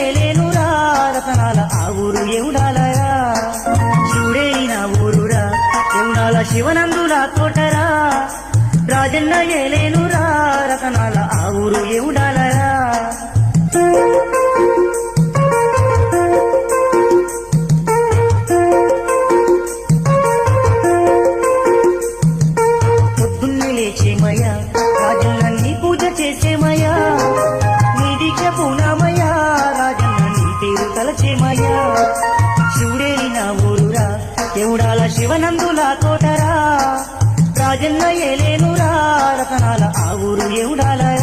ఏలేనురా రతనాల ఆ ఊరు ఎవడాలరా చూడేరి నా ఊరురా ఎవడాల శివనందుల కోటరా రాజన్న ఏలేనురా రతనాల ఆ ఊరు ఎవడాలరా పొద్దున్నే లేచేమయ్యా రాజన్నని పూజ చేసేమయ్యా నీ దీక్ష పూనామయ్యా రాజన్న నీ పేరు తలచేమయ్యా శివుడేరి నా ఊరురా ఎవడాల శివనందుల కోటరా రాజన్న ఏలేనురా రతనాల ఆ ఊరు ఎవడాలరా